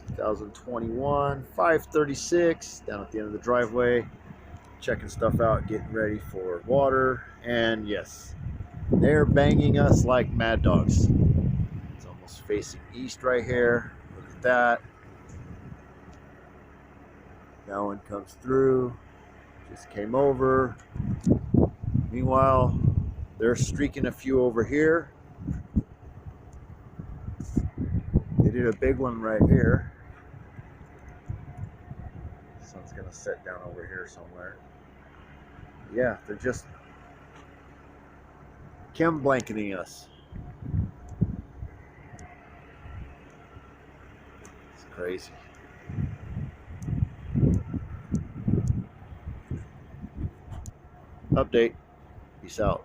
2021, 5:36, down at the end of the driveway, checking stuff out, getting ready for water, and yes, they're banging us like mad dogs. It's almost facing east right here. Look at that. That one comes through, just came over. Meanwhile, they're streaking a few over here. They did a big one right here. Sun's gonna set down over here somewhere. Yeah, they're just chem blanketing us. It's crazy. Update. Peace out.